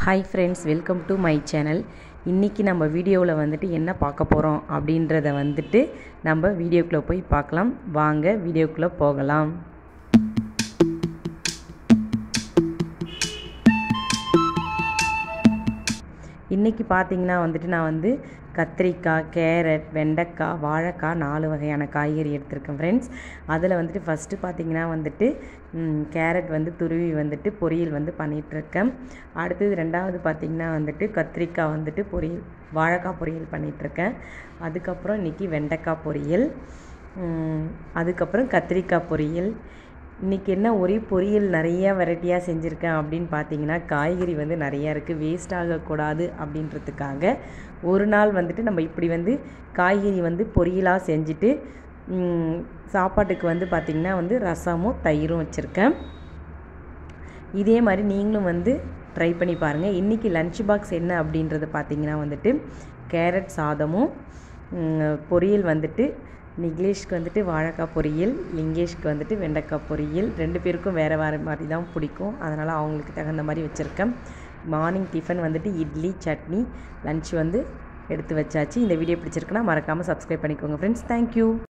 Hi friends, welcome to my channel. இன்றைக்கி நம்ம வீடியோவில் வந்துட்டு என்ன பார்க்க போகிறோம் அப்படின்றத வந்துட்டு நம்ம வீடியோக்குள்ளே போய் பார்க்கலாம். வாங்க வீடியோக்குள்ளே போகலாம். இன்றைக்கி பார்த்திங்கன்னா வந்துட்டு நான் கத்திரிக்காய், கேரட், வெண்டைக்காய், வாழைக்காய் 4 வகையான காய்கறி எடுத்திருக்கேன் ஃப்ரெண்ட்ஸ். அதில் வந்துட்டு ஃபஸ்ட்டு பார்த்திங்கன்னா வந்துட்டு கேரட் துருவி பொரியல் பண்ணிகிட்ருக்கேன். அடுத்தது ரெண்டாவது பார்த்திங்கன்னா கத்திரிக்காய் பொரியல், வாழைக்காய் பொரியல் பண்ணிகிட்ருக்கேன். அதுக்கப்புறம் இன்றைக்கி வெண்டைக்காய் பொரியல், அதுக்கப்புறம் கத்திரிக்காய் பொரியல். இன்றைக்கி என்ன ஒரே பொரியல் நிறையா வெரைட்டியாக செஞ்சுருக்கேன் அப்படின்னு பார்த்தீங்கன்னா, காய்கறி நிறையா இருக்குது, வேஸ்ட் ஆகக்கூடாது அப்படின்றதுக்காக ஒரு நாள் நம்ம இப்படி காய்கறி பொரியலாக செஞ்சுட்டு சாப்பாட்டுக்கு பார்த்திங்கன்னா ரசமும் தயிரும் வச்சுருக்கேன். இதே மாதிரி நீங்களும் ட்ரை பண்ணி பாருங்கள். இன்றைக்கி லன்ச் பாக்ஸ் என்ன அப்படின்றது பார்த்திங்கன்னா கேரட் சாதமும் பொரியல் நிகிலேஷ்க்கு வாழைக்காய் பொரியல், லிங்கேஷ்க்கு வெண்டைக்காய் பொரியல். 2 பேருக்கும் வேறு வேறு மாதிரி தான் பிடிக்கும், அதனால் அவங்களுக்கு தகுந்த மாதிரி வச்சுருக்கேன். Morning tiffin idli, chutney. Lunch எடுத்து வச்சாச்சு. இந்த வீடியோ பிடிச்சிருக்குன்னா மறக்காமல் சப்ஸ்கிரைப் பண்ணிக்கோங்க ஃப்ரெண்ட்ஸ். தேங்க்யூ.